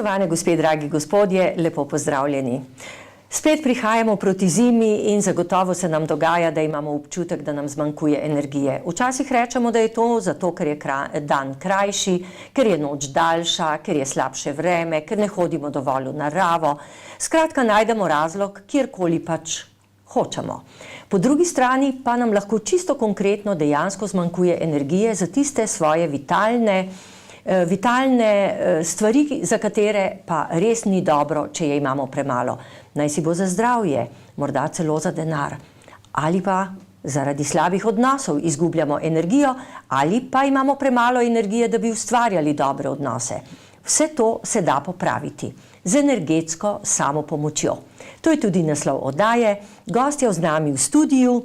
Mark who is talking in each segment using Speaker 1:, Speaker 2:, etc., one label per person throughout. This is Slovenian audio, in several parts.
Speaker 1: Spoštovane gospe, dragi gospodje, lepo pozdravljeni. Spet prihajamo proti zimi in zagotovo se nam dogaja, da imamo občutek, da nam zmanjkuje energije. Včasih rečemo, da je to zato, ker je dan krajši, ker je noč daljša, ker je slabše vreme, ker ne hodimo dovolj v naravo. Skratka, najdemo razlog, kjerkoli pač hočemo. Po drugi strani pa nam lahko čisto konkretno dejansko zmanjkuje energije za tiste svoje vitalne stvari, za katere pa res ni dobro, če je imamo premalo. Naj si bo za zdravje, morda celo za denar. Ali pa zaradi slabih odnosov izgubljamo energijo, ali pa imamo premalo energije, da bi ustvarjali dobre odnose. Vse to se da popraviti z energetsko samopomočjo. To je tudi naslov oddaje. Gostja z nami v studiu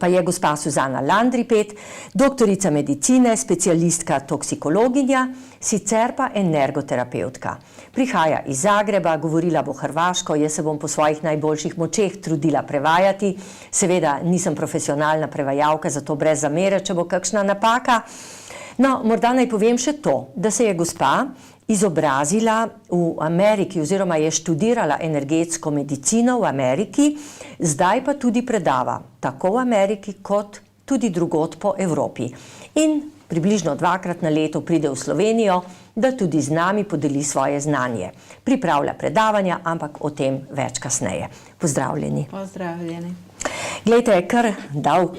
Speaker 1: pa je gospa Suzana Landripet, doktorica medicine, specialistka toksikologinja, sicer pa energoterapevtka. Prihaja iz Zagreba, govorila bo hrvaško, jaz se bom po svojih najboljših močeh trudila prevajati. Seveda nisem profesionalna prevajalka, zato brez zamere, če bo kakšna napaka. No, morda naj povem še to, da se je gospa izobrazila v Ameriki oziroma je študirala energetsko medicino v Ameriki, zdaj pa tudi predava, tako v Ameriki kot tudi drugod po Evropi. In približno 2-krat na leto pride v Slovenijo, da tudi z nami podeli svoje znanje. Pripravlja predavanja, ampak o tem več kasneje. Pozdravljeni.
Speaker 2: Pozdravljeni.
Speaker 1: Glejte, kar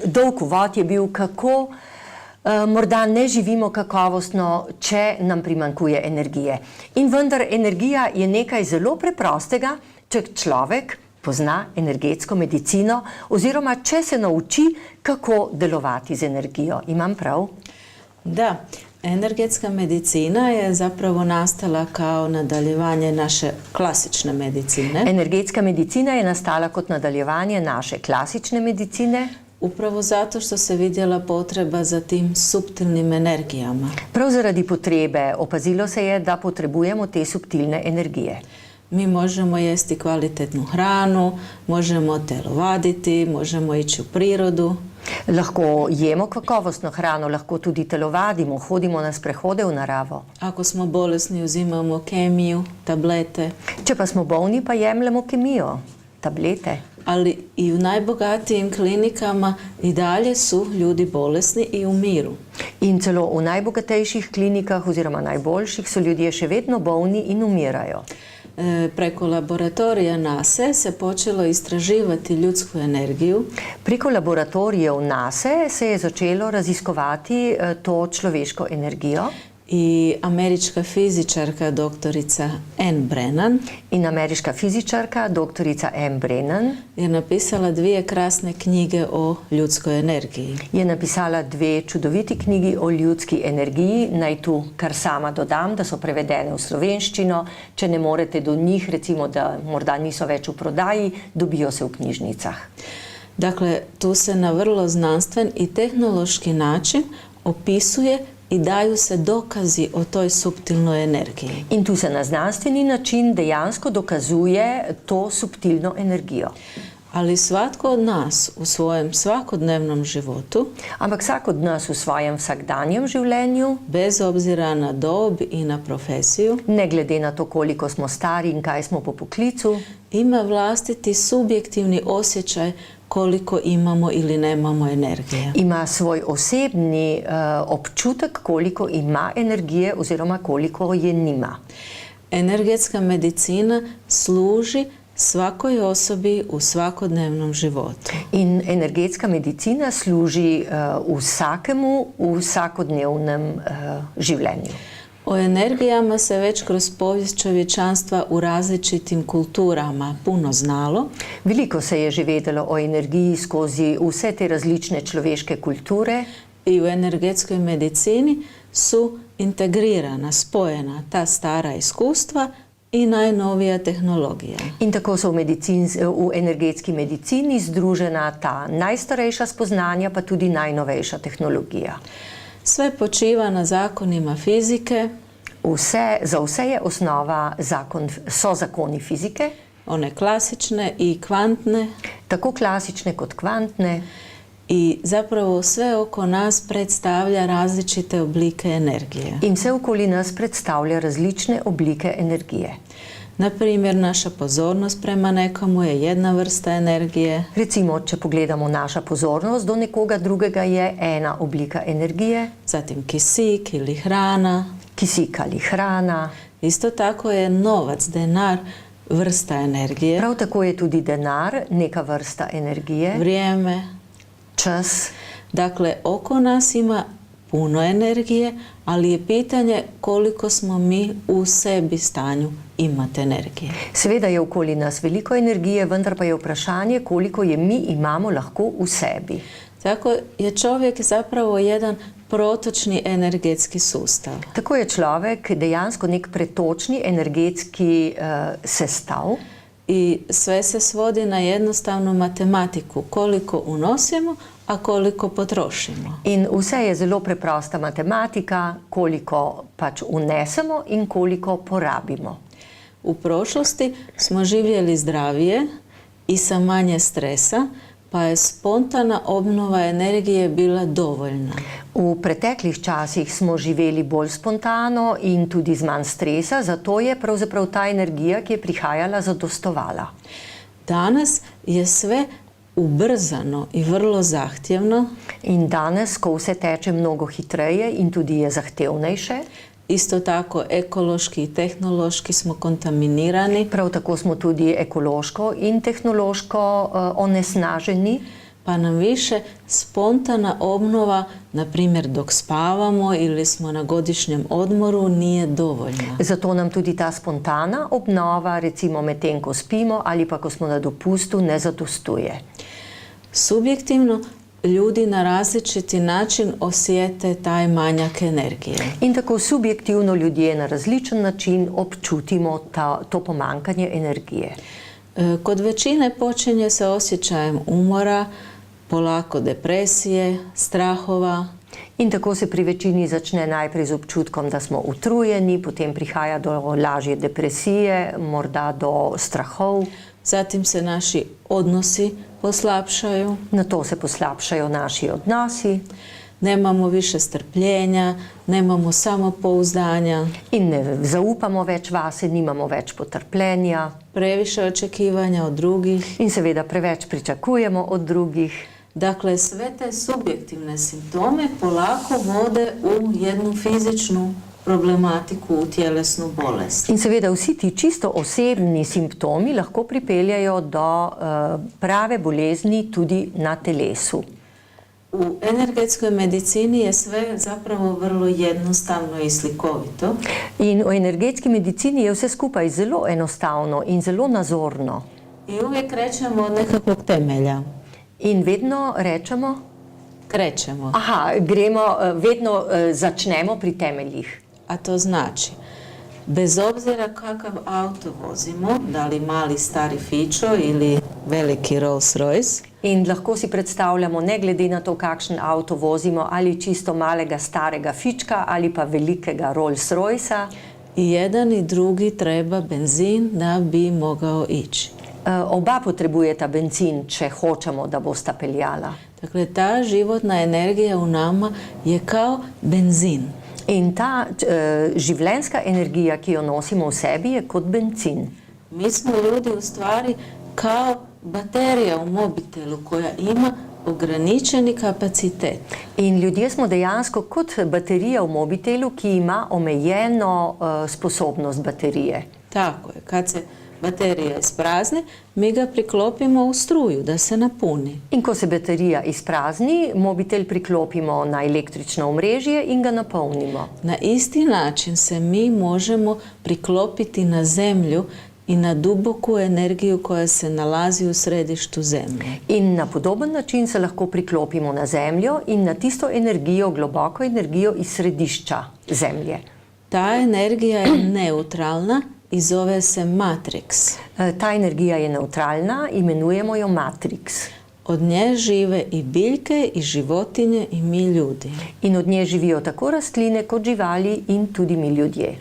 Speaker 1: dolg uvod je bil, kako morda ne živimo kakovostno, če nam primanjkuje energije. In vendar energija je nekaj zelo preprostega, če človek pozna energetsko medicino oziroma če se nauči, kako delovati z energijo. Imam prav?
Speaker 2: Da, energetska medicina je zapravo nastala kao nadaljevanje naše klasične medicine.
Speaker 1: Energetska medicina je nastala kot nadaljevanje naše klasične medicine.
Speaker 2: Upravo zato što se vidjela potreba za tim suptilnim energijama.
Speaker 1: Prav zaradi potrebe opazilo se je, da potrebujemo te suptilne energije.
Speaker 2: Mi možemo jesti kvalitetnu hranu, možemo telovaditi, možemo ići u prirodu.
Speaker 1: Lahko jemo kakovostno hrano, lahko tudi telovadimo, hodimo na sprehode v naravo.
Speaker 2: Ako smo bolesni, uzimamo kemiju, tablete.
Speaker 1: Če pa smo bolni, pa jemljemo kemijo, tablete.
Speaker 2: Ali i u najbogatijim klinikama i dalje su ljudi bolesni i umiru.
Speaker 1: In celo v najbogatejših klinikah oziroma najboljših so ljudje še vedno bolni in umirajo.
Speaker 2: Preko laboratorija NASA se počelo istraživati ljudsku energiju.
Speaker 1: Preko laboratorijev NASA se je začelo raziskovati to človeško energijo.
Speaker 2: I američka fizičarka doktorica Anne Brennan
Speaker 1: ameriška fizičarka doktorica Anne Brennan
Speaker 2: je napisala 2 krasne knjige o ljudskoj energiji.
Speaker 1: Je napisala 2 čudoviti knjigi o ljudski energiji. Naj tu kar sama dodam, da so prevedene v slovenščino. Če ne morete do njih, recimo, da morda niso več v prodaji, dobijo se v knjižnicah.
Speaker 2: Dakle, tu se na vrlo znanstven i tehnološki način opisuje i daju se dokazi o toj suptilnoj energiji.
Speaker 1: In tu se na znanstveni način dejansko dokazuje to suptilno energijo.
Speaker 2: Ali svatko od nas u svojem svakodnevnom životu,
Speaker 1: ampak vsak od nas v svojem vsakdanjem življenju,
Speaker 2: bez obzira na dob i na profesiju,
Speaker 1: ne glede na to koliko smo stari in kaj smo po poklicu,
Speaker 2: ima vlastiti subjektivni osjećaj koliko imamo ili nemamo energije.
Speaker 1: Ima svoj osebni občutek, koliko ima energije oziroma koliko je nima.
Speaker 2: Energetska medicina služi svakoj osobi u svakodnevnom životu.
Speaker 1: In energetska medicina služi vsakemu v vsakodnevnem življenju.
Speaker 2: O energijama se već kroz povijest čovječanstva u različitim kulturama puno znalo.
Speaker 1: Veliko se je že vedelo o energiji skozi vse te različne človeške kulture.
Speaker 2: I u energetskoj medicini su integrirana, spojena ta stara iskustva i najnovija tehnologija.
Speaker 1: In tako so v energetski medicini združena ta najstarejša spoznanja, pa tudi najnovejša tehnologija.
Speaker 2: Sve počiva na zakonima fizike.
Speaker 1: Za vse je osnova so zakoni fizike.
Speaker 2: One klasične i kvantne.
Speaker 1: Tako klasične kot kvantne.
Speaker 2: I zapravo sve oko nas predstavlja različite oblike energije.
Speaker 1: In vse okoli nas predstavlja različne oblike energije.
Speaker 2: Na primjer, naša pozornost prema nekomu je jedna vrsta energije.
Speaker 1: Recimo, če pogledamo, naša pozornost do nekoga drugega je ena oblika energije.
Speaker 2: Zatim kisik ili hrana.
Speaker 1: Kisik ali hrana.
Speaker 2: Isto tako je novac, denar, vrsta energije.
Speaker 1: Prav tako je tudi denar neka vrsta energije.
Speaker 2: Vrijeme.
Speaker 1: Čas.
Speaker 2: Dakle, oko nas ima puno energije, ali je pitanje koliko smo mi u sebi stanju imati energije.
Speaker 1: Seveda je okoli nas veliko energije, vendar pa je vprašanje, koliko je mi imamo lahko v sebi.
Speaker 2: Tako je čovjek zapravo jedan protočni energetski sustav.
Speaker 1: Tako je človek dejansko nek pretočni energetski sestav.
Speaker 2: I sve se svodi na jednostavnu matematiku, koliko unosimo, a koliko potrošimo.
Speaker 1: In vse je zelo preprosta matematika, koliko pač unesemo in koliko porabimo.
Speaker 2: U prošlosti smo živjeli zdravije i sa manje stresa, pa je spontana obnova energije bila dovoljna.
Speaker 1: V preteklih časih smo živeli bolj spontano in tudi z manj stresa, zato je pravzaprav ta energija, ki je prihajala, zadostovala.
Speaker 2: Danas je sve ubrzano i vrlo zahtjevno.
Speaker 1: In danes, ko vse teče mnogo hitreje in tudi je zahtevnejše,
Speaker 2: isto tako ekološki i tehnološki smo kontaminirani.
Speaker 1: Prav tako smo tudi ekološko in tehnološko onesnaženi.
Speaker 2: Pa nam više spontana obnova, na primjer dok spavamo ili smo na godišnjem odmoru, nije dovoljna.
Speaker 1: Zato nam tudi ta spontana obnova, recimo medtem ko spimo ali pa ko smo na dopustu, ne zadostuje.
Speaker 2: Subjektivno ljudi na različiti način osjete taj manjak energije.
Speaker 1: In tako subjektivno ljudje na različen način občutimo to pomankanje energije.
Speaker 2: Kod većine počinje se osjećajem umora, polako depresije, strahova.
Speaker 1: In tako se pri večini začne najprej z občutkom, da smo utrujeni, potem prihaja do lažje depresije, morda do strahov.
Speaker 2: Zatim se naši odnosi poslabšaju.
Speaker 1: Na to se poslabšajo naši odnosi.
Speaker 2: Nemamo više strpljenja, nemamo samopouzdanja.
Speaker 1: In ne zaupamo več vase, nimamo več potrpljenja.
Speaker 2: Previše očekivanja od drugih.
Speaker 1: In seveda preveč pričakujemo od drugih.
Speaker 2: Dakle, sve te subjektivne simptome polako vode u jednu fizičnu problematiku, u tjelesnu bolest.
Speaker 1: In seveda vsi ti čisto osebni simptomi lahko pripeljajo do prave bolezni tudi na telesu.
Speaker 2: U energetskoj medicini je sve zapravo vrlo jednostavno i slikovito.
Speaker 1: In v energetski medicini je vse skupaj zelo enostavno in zelo nazorno.
Speaker 2: I uvijek krećemo od nekakvog temelja.
Speaker 1: In vedno rečemo?
Speaker 2: Krećemo.
Speaker 1: Vedno začnemo pri temeljih.
Speaker 2: A to znači, bez obzira kakav auto vozimo, da li mali stari Fićo ili veliki Rolls Royce.
Speaker 1: In lahko si predstavljamo, ne glede na to, kakšen avto vozimo, ali čisto malega starega Fička ali pa velikega Rolls Roycea.
Speaker 2: I jedan i drugi treba benzin da bi mogao ići.
Speaker 1: Oba potrebujeta benzin, če hočemo, da bosta peljala.
Speaker 2: Dakle, ta životna energija u nama je kao benzin.
Speaker 1: In ta življenjska energija, ki jo nosimo v sebi, je kot benzin.
Speaker 2: Mi smo ljudi u stvari kao baterija u mobitelu koja ima ograničeni kapacitet.
Speaker 1: In ljudje smo dejansko kot baterija v mobitelu, ki ima omejeno sposobnost baterije.
Speaker 2: Tako je. Kad se baterija isprazni, mi ga priklopimo u struju da se napuni.
Speaker 1: In ko se baterija izprazni, mobitel priklopimo na električno omrežje in ga napolnimo.
Speaker 2: Na isti način se mi možemo priklopiti na zemlju i na duboku energiju koja se nalazi u središtu zemlje.
Speaker 1: In na podoben način se lahko priklopimo na zemljo in na tisto energijo, globoko energijo iz središča zemlje.
Speaker 2: Ta energija je neutralna i zove se matrix.
Speaker 1: Ta energija je neutralna, imenujemo jo matrix.
Speaker 2: Od nje žive i biljke, i životinje, i mi ljudi.
Speaker 1: In od nje živijo tako rastline kot živali in tudi mi ljudje.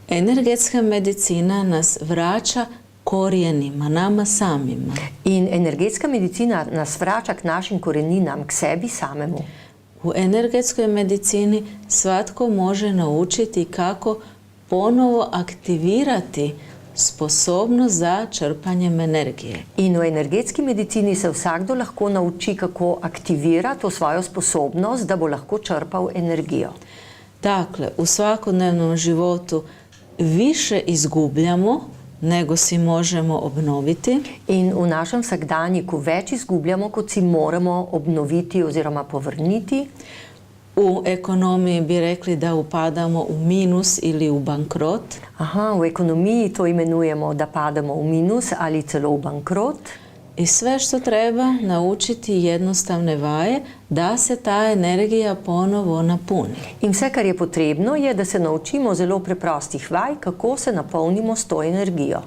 Speaker 2: Energetska medicina nas vraća korijenima, nama samima.
Speaker 1: In energetska medicina nas vrača k našim koreninam, k sebi samemu.
Speaker 2: U energetskoj medicini svatko može naučiti kako ponovo aktivirati sposobnost za črpanjem energije.
Speaker 1: In v energetski medicini se vsakdo lahko nauči, kako aktivira to svojo sposobnost, da bo lahko črpal energijo.
Speaker 2: Dakle, u svakodnevnom životu više izgubljamo nego si možemo obnoviti.
Speaker 1: In v našem vsakdanjiku več izgubljamo, kot si moramo obnoviti oziroma povrniti.
Speaker 2: U ekonomiji bi rekli da upadamo u minus ili u bankrot.
Speaker 1: Aha, v ekonomiji to imenujemo, da pademo v minus ali celo v bankrot.
Speaker 2: I sve što treba naučiti jednostavne vaje da se ta energija ponovo napuni.
Speaker 1: In vse, kar je potrebno, je, da se naučimo zelo preprostih vaj, kako se napolnimo s to energijo.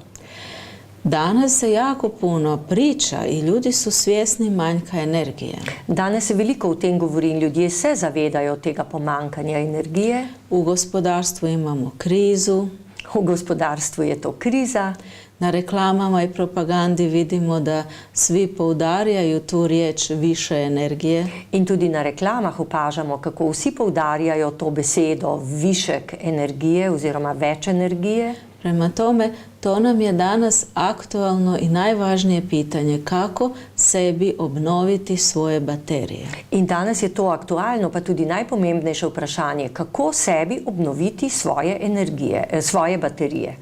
Speaker 2: Danas se jako puno priča i ljudi su svjesni manjka energije.
Speaker 1: Danes se veliko o tem govori in ljudje se zavedajo tega pomankanja energije.
Speaker 2: U gospodarstvu imamo krizu.
Speaker 1: V gospodarstvu je to kriza.
Speaker 2: Na reklamama i propagandi vidimo da svi poudarjaju tu riječ više energije.
Speaker 1: In tudi na reklamah opažamo, kako vsi poudarjajo to besedo višek energije oziroma več energije.
Speaker 2: Prema tome, to nam je danas aktualno i najvažnije pitanje kako sebi obnoviti svoje baterije.
Speaker 1: In danes je to aktualno, pa tudi najpomembnejše vprašanje, kako sebi obnoviti svoje energije, svoje baterije.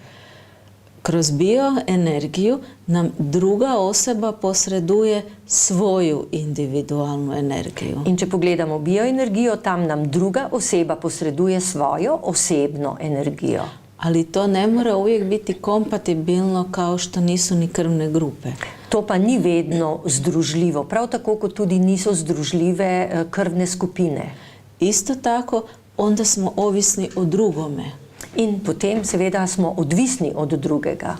Speaker 2: Kroz bioenergiju nam druga osoba posreduje svoju individualnu energiju.
Speaker 1: In če pogledamo bioenergijo, tam nam druga oseba posreduje svojo osebno energijo.
Speaker 2: Ali to ne mora uvijek biti kompatibilno kao što nisu ni krvne grupe.
Speaker 1: To pa ni vedno združljivo, prav tako kot tudi niso združljive krvne skupine.
Speaker 2: Isto tako, onda smo ovisni o drugome.
Speaker 1: In potem seveda smo odvisni od drugega.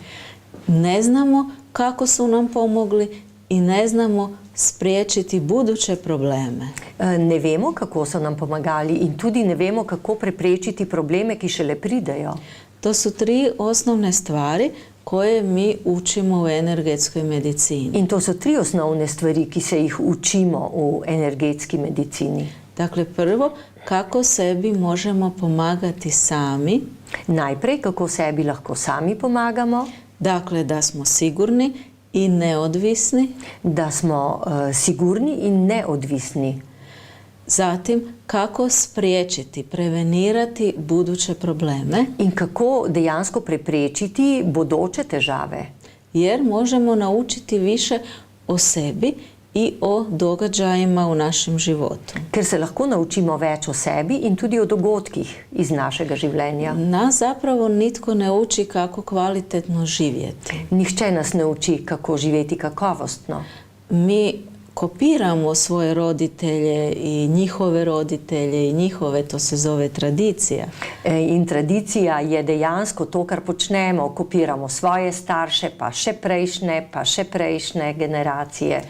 Speaker 2: Ne znamo kako su nam pomogli i ne znamo spriječiti buduće probleme.
Speaker 1: Ne vemo, kako so nam pomagali in tudi ne vemo, kako preprečiti probleme, ki šele pridejo.
Speaker 2: To su tri osnovne stvari koje mi učimo u energetskoj medicini.
Speaker 1: In to so tri osnovne stvari, ki se jih učimo v energetski medicini.
Speaker 2: Dakle, prvo, kako sebi možemo pomagati sami.
Speaker 1: Najprej, kako sebi lahko sami pomagamo.
Speaker 2: Dakle, da smo sigurni i neodvisni.
Speaker 1: Da smo sigurni in neodvisni.
Speaker 2: Zatim, kako spriječiti, prevenirati buduće probleme.
Speaker 1: In kako dejansko preprečiti bodoče težave.
Speaker 2: Jer možemo naučiti više o sebi i o događajima u našem životu.
Speaker 1: Ker se lahko naučimo več o sebi in tudi o dogodkih iz našega življenja.
Speaker 2: Nas zapravo nitko ne uči kako kvalitetno živjeti.
Speaker 1: Nihče nas ne uči, kako živeti kakovostno.
Speaker 2: Mi kopiramo svoje roditelje i njihove, to se zove tradicija.
Speaker 1: In tradicija je dejansko to, kar počnemo. Kopiramo svoje starše, pa še prejšnje generacije.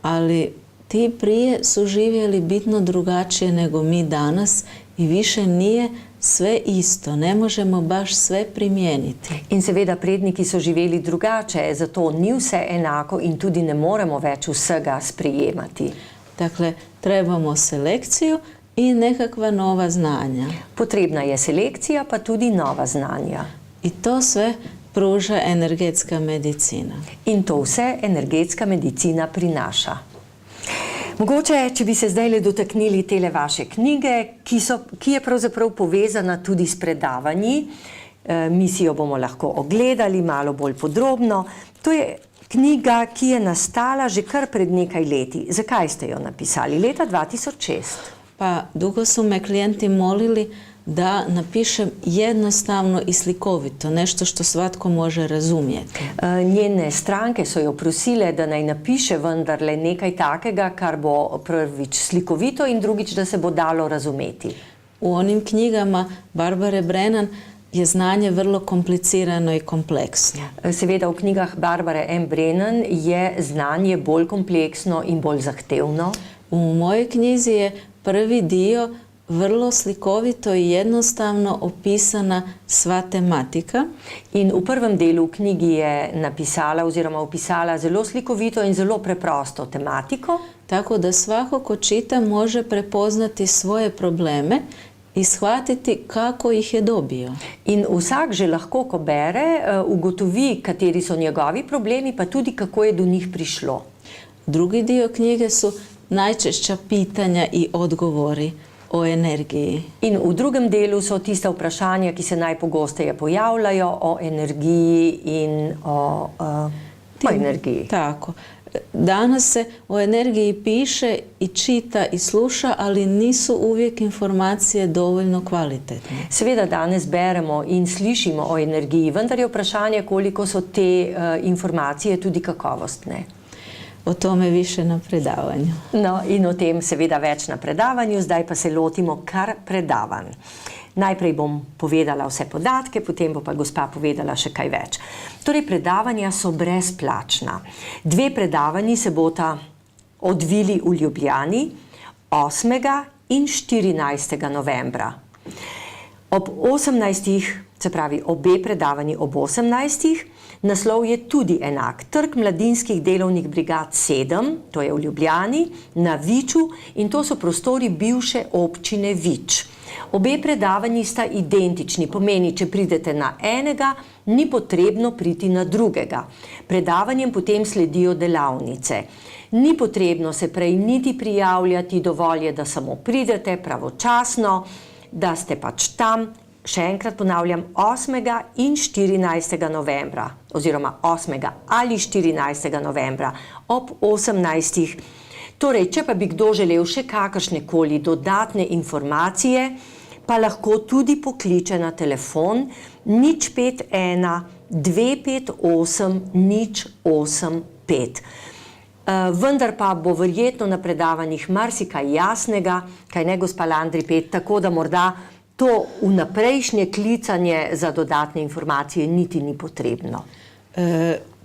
Speaker 2: Ali ti prije su živjeli bitno drugačije nego mi danas i više nije sve isto, ne možemo baš sve primijeniti.
Speaker 1: In seveda predniki so živeli drugače, zato ni vse enako in tudi ne moremo več vsega sprijemati.
Speaker 2: Dakle, trebamo selekciju i nekakva nova znanja.
Speaker 1: Potrebna je selekcija, pa tudi nova znanja.
Speaker 2: I to sve pruža energetska medicina.
Speaker 1: In to vse energetska medicina prinaša. Mogoče, če bi se zdaj dotaknili tele vaše knjige, ki je pravzaprav povezana tudi s predavanji, mi si jo bomo lahko ogledali malo bolj podrobno. To je knjiga, ki je nastala že kar pred nekaj leti. Zakaj ste jo napisali? Leta 2006.
Speaker 2: Pa dugo su me klijenti molili da napišem jednostavno i slikovito, nešto što svatko može razumjeti.
Speaker 1: Njene stranke so jo prosile, da naj napiše vendarle nekaj takega, kar bo prvič slikovito in drugič, da se bo dalo razumeti.
Speaker 2: U onim knjigama Barbare Brennan je znanje vrlo komplicirano i kompleksno.
Speaker 1: Seveda v knjigah Barbare M. Brennan je znanje bolj kompleksno in bolj zahtevno.
Speaker 2: U mojoj knjizi je prvi dio vrlo slikovito i jednostavno opisana sva tematika.
Speaker 1: In v prvem delu v knjigi je napisala oziroma opisala zelo slikovito in zelo preprosto tematiko,
Speaker 2: Tako da svako ko čita može prepoznati svoje probleme i shvatiti kako ih je dobio.
Speaker 1: in vsak že lahko, ko bere, ugotovi, kateri so njegovi problemi, pa tudi kako je do njih prišlo.
Speaker 2: Drugi dio knjige su najčešća pitanja i odgovori o energiji.
Speaker 1: In v drugem delu so tiste vprašanja, ki se najpogosteje pojavljajo o energiji in o energiji.
Speaker 2: Tako. Danas se o energiji piše i čita i sluša, ali nisu uvijek informacije dovoljno kvalitetne.
Speaker 1: Seveda danes beremo in slišimo o energiji, vendar je vprašanje, koliko so te informacije tudi kakovostne.
Speaker 2: O tome više na predavanju.
Speaker 1: No, in o tem seveda več na predavanju, zdaj pa se lotimo kar predavanj. Najprej bom povedala vse podatke, potem bo pa gospa povedala še kaj več. Torej, predavanja so brezplačna. 2 predavanji se bota odvili v Ljubljani 8. in 14. novembra. Ob 18. se pravi obe predavanji ob 18. Naslov je tudi enak. Trg mladinskih delovnih brigad 7, to je v Ljubljani, na Viču, in to so prostori bivše občine Vič. Obe predavanji sta identični, pomeni, če pridete na enega, ni potrebno priti na drugega. Predavanjem potem sledijo delavnice. Ni potrebno se prej niti prijavljati, dovolj je, da samo pridete pravočasno, da ste pač tam. Še enkrat ponavljam, 8. in 14. novembra, oziroma 8. ali 14. novembra ob 18. Torej, če pa bi kdo želel še kakršnekoli dodatne informacije, pa lahko tudi pokliče na telefon 051 258 085. Vendar pa bo verjetno na predavanjih marsikaj jasnega, kaj ne, gospa Landripet, tako da morda to vnaprejšnje klicanje za dodatne informacije niti ni potrebno.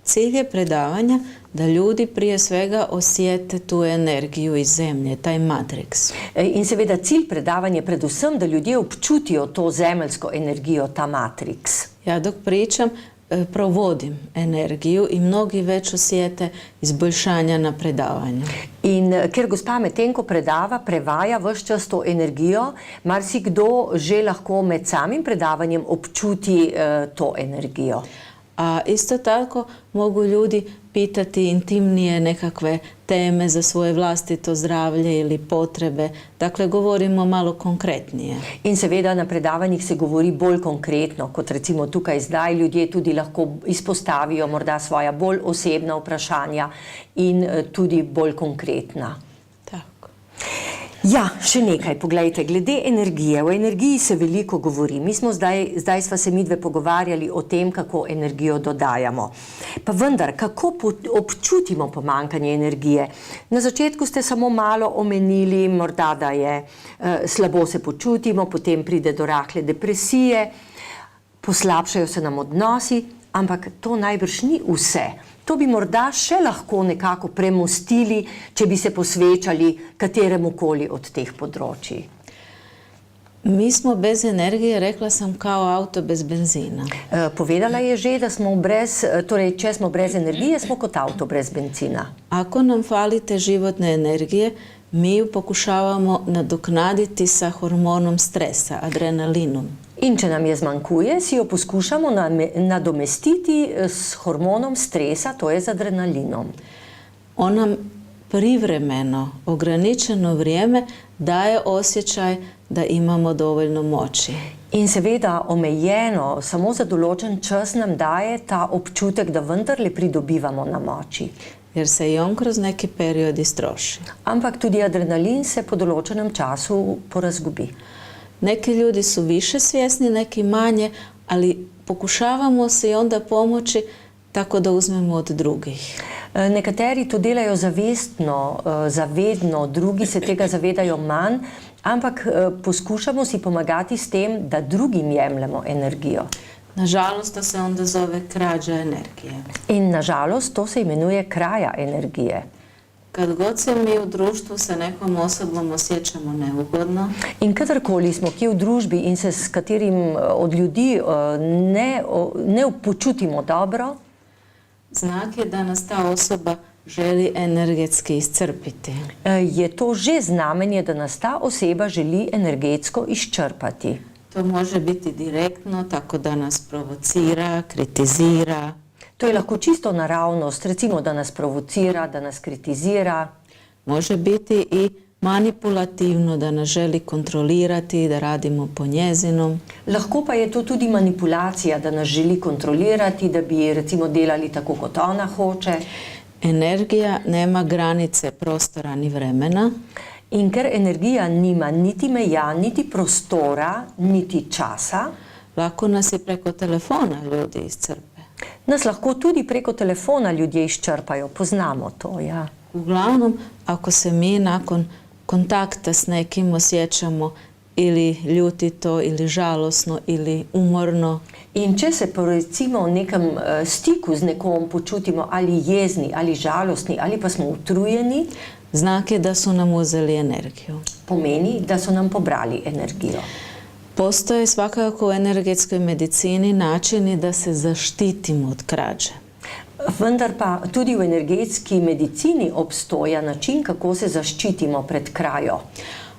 Speaker 2: Cilj je predavanja da ljudi prije svega osjete tu energiju iz zemlje, taj matrix.
Speaker 1: In seveda cilj predavanja je predvsem, da ljudje občutijo to zemeljsko energijo, ta matrix.
Speaker 2: Ja dok pričam, provodim energiju i mnogi već osjete izboljšanja na predavanju.
Speaker 1: In ker gospa medtem, ko predava, prevaja ves čas to energijo, marsikdo že lahko med samim predavanjem občuti to energijo.
Speaker 2: A isto tako mogu ljudi pitati intimnije nekakve teme za svoje vlastito zdravlje ili potrebe. Dakle, govorimo malo konkretnije.
Speaker 1: In seveda na predavanjih se govori bolj konkretno, kot recimo tukaj zdaj ljudje tudi lahko izpostavijo morda svoja bolj osebna vprašanja in tudi bolj konkretna.
Speaker 2: Tako.
Speaker 1: Ja, še nekaj, poglejte, glede energije. O energiji se veliko govori. Mi smo zdaj sva se midve pogovarjali o tem, kako energijo dodajamo. Pa vendar, kako občutimo pomanjkanje energije? Na začetku ste samo malo omenili, morda da je slabo se počutimo, potem pride do rahle depresije, poslabšajo se nam odnosi, ampak to najbrž ni vse. To bi morda še lahko nekako premostili, če bi se posvečali kateremukoli od teh področji.
Speaker 2: Mi smo bez energije, rekla sam, kao auto bez benzina.
Speaker 1: Povedala je že, da smo torej, če smo brez energije, smo kot avto brez benzina.
Speaker 2: Ako nam fali te životne energije, mi ju pokušavamo nadoknaditi sa hormonom stresa, adrenalinom.
Speaker 1: In če nam je zmanjkuje, si jo poskušamo nadomestiti s hormonom stresa, to je z adrenalinom.
Speaker 2: On nam privremeno, ograničeno vrijeme daje osjećaj da imamo dovoljno moći.
Speaker 1: In seveda omejeno, samo za določen čas nam daje ta občutek, da vendarle pridobivamo na moči.
Speaker 2: Jer se i on kroz neki period istroši.
Speaker 1: Ampak tudi adrenalin se po določenem času porazgubi.
Speaker 2: Neki ljudi su više svjesni, neki manje, ali pokušavamo se i onda pomoći tako da uzmemo od drugih.
Speaker 1: Nekateri to delajo zavestno, zavedno, drugi se tega zavedajo manj, ampak poskušamo si pomagati s tem, da drugim jemljemo energijo.
Speaker 2: Nažalost, to se onda zove krađa energije.
Speaker 1: In nažalost, to se imenuje kraja energije.
Speaker 2: Kad god se mi u društvu sa nekom osobom osjećamo neugodno,
Speaker 1: In kadarkoli smo kje v družbi in se s katerim od ljudi ne počutimo dobro,
Speaker 2: znak je da nas ta osoba želi energetski iscrpiti.
Speaker 1: je to že znamenje, da nas ta oseba želi energetsko izčrpati.
Speaker 2: To može biti direktno, tako da nas provocira, kritizira.
Speaker 1: To je lahko čisto naravnost, recimo, da nas provocira, da nas kritizira.
Speaker 2: Može biti i manipulativno, da nas želi kontrolirati, da radimo po njezinom.
Speaker 1: Lahko pa je to tudi manipulacija, da nas želi kontrolirati, da bi recimo delali tako, kot ona hoče.
Speaker 2: Energija nema granice prostora ni vremena.
Speaker 1: In ker energija nima niti meja, niti prostora, niti časa,
Speaker 2: Lako nas je preko telefona ljudi iscrpe.
Speaker 1: nas lahko tudi preko telefona ljudje izčrpajo. Poznamo to, ja.
Speaker 2: Uglavnom, ako se mi nakon kontakta s nekim osjećamo ili ljutito, ili žalosno, ili umorno,
Speaker 1: In če se po recimo v nekem stiku z nekom počutimo ali jezni, ali žalostni, ali pa smo utrujeni,
Speaker 2: znak je da su nam uzeli energiju.
Speaker 1: pomeni, da so nam pobrali energijo.
Speaker 2: Postoje svakako u energetskoj medicini načini da se zaštitimo od krađe.
Speaker 1: Vendar pa tudi v energetski medicini obstoja način, kako se zaščitimo pred krajo.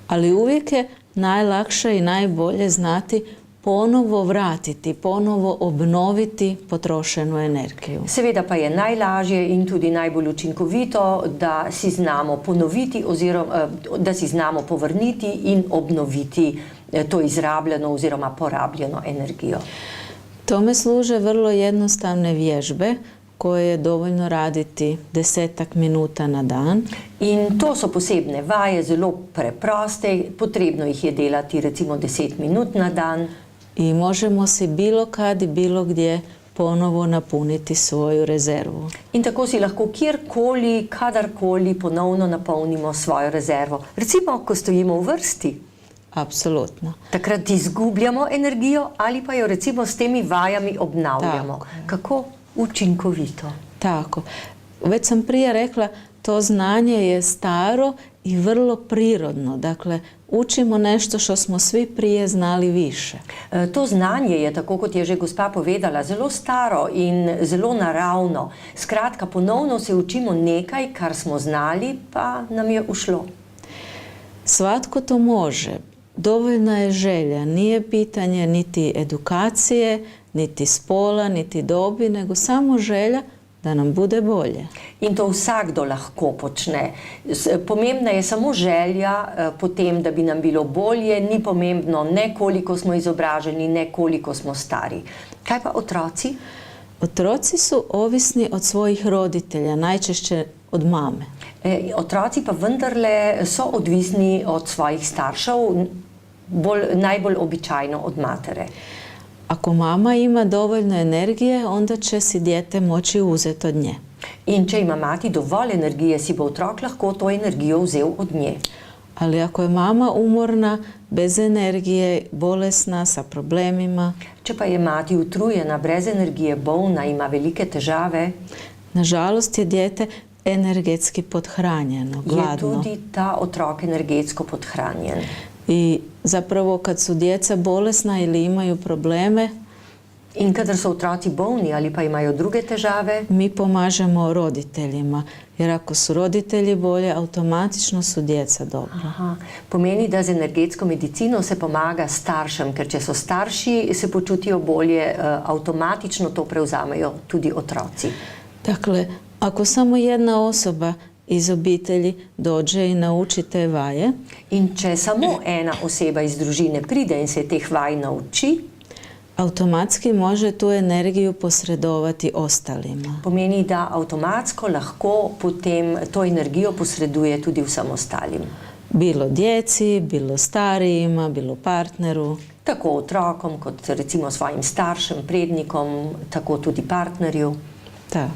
Speaker 2: Ali uvijek je najlakše i najbolje znati ponovo vratiti, ponovo obnoviti potrošenu energiju.
Speaker 1: Seveda pa je najlažje in tudi najbolj učinkovito, da si znamo ponoviti oziroma da si znamo povrniti in obnoviti to izrabljeno oziroma porabljeno energijo.
Speaker 2: Tome služe vrlo jednostavne vježbe koje je dovoljno raditi 10 minuta na dan.
Speaker 1: In to so posebne vaje, zelo preproste, potrebno jih je delati recimo 10 minut na dan.
Speaker 2: I možemo si bilo kad i bilo gdje ponovo napuniti svoju rezervu.
Speaker 1: In tako si lahko kjerkoli, kadarkoli ponovno napolnimo svojo rezervo. Recimo, ko stojimo v vrsti,
Speaker 2: Apsolutno.
Speaker 1: takrat izgubljamo energijo ali pa jo recimo s temi vajami obnavljamo.
Speaker 2: Tako je.
Speaker 1: Kako učinkovito.
Speaker 2: Tako. Već sam prije rekla, to znanje je staro i vrlo prirodno. Dakle, učimo nešto što smo svi prije znali više.
Speaker 1: To znanje je, tako kot je že gospa povedala, zelo staro in zelo naravno. Skratka, ponovno se učimo nekaj, kar smo znali, pa nam je ušlo.
Speaker 2: Svatko to može. Dovoljna je želja. Nije pitanje niti edukacije, niti spola, niti dobi, nego samo želja da nam bude bolje.
Speaker 1: In to vsakdo lahko počne. Pomembna je samo želja potem, da bi nam bilo bolje, ni pomembno ne koliko smo izobraženi, ne koliko smo stari. Kaj pa otroci?
Speaker 2: Otroci su ovisni od svojih roditelja, najčešće od mame.
Speaker 1: Otroci pa vendarle so odvisni od svojih staršev, najbolj običajno od matere.
Speaker 2: Ako mama ima dovoljno energije, onda će si dijete moći uzeti od nje.
Speaker 1: In če ima mati dovolj energije, si bo otrok lahko to energijo vzel od nje.
Speaker 2: Ali ako je mama umorna, bez energije, bolesna, sa problemima,
Speaker 1: Če pa je mati utrujena, brez energije, bolna, ima velike težave,
Speaker 2: nažalost je dijete energetski podhranjeno,
Speaker 1: je
Speaker 2: gladno.
Speaker 1: tudi ta otrok energetsko podhranjen.
Speaker 2: I zapravo kad su djeca bolesna ili imaju probleme,
Speaker 1: In kadar so otroci bolni ali pa imajo druge težave,
Speaker 2: mi pomažemo roditeljima. Jer ako su roditelji bolje, automatično su djeca dobro.
Speaker 1: pomeni, da z energetsko medicino se pomaga staršem, ker če so starši, se počutijo bolje, avtomatično to prevzamejo tudi otroci.
Speaker 2: Dakle, ako samo jedna osoba iz obitelji dođe i nauči te vaje,
Speaker 1: In če samo ena oseba iz družine pride in se teh vaj nauči,
Speaker 2: automatski može tu energiju posredovati ostalima.
Speaker 1: pomeni, da avtomatsko lahko potem to energijo posreduje tudi vsem ostalim.
Speaker 2: Bilo djeci, bilo starijima, bilo partneru.
Speaker 1: Tako otrokom, kot recimo svojim staršem, prednikom, tako tudi partnerju.
Speaker 2: Da.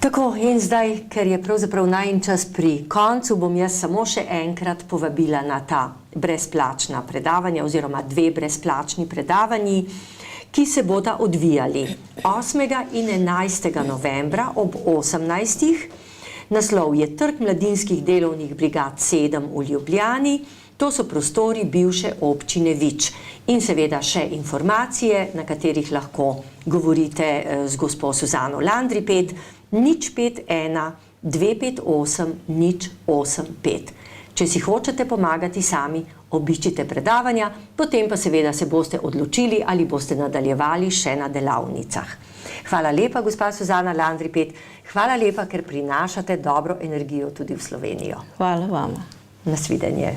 Speaker 1: Tako, in zdaj, ker je pravzaprav najin čas pri koncu, bom jaz samo še enkrat povabila na ta brezplačna predavanja oziroma 2 brezplačni predavanji, ki se bodo odvijali 8. in 11. novembra ob 18. Naslov je Trg mladinskih delovnih brigad 7 v Ljubljani. To so prostori bivše občine Vič. In seveda še informacije, na katerih lahko govorite z gospo Suzano Landripet, 051 258 085. Če si hočete pomagati sami, obiščite predavanja, potem pa seveda se boste odločili, ali boste nadaljevali še na delavnicah. Hvala lepa, gospa Suzana Landripet. Hvala lepa, ker prinašate dobro energijo tudi v Slovenijo.
Speaker 2: Hvala vama.
Speaker 1: Nasvidenje.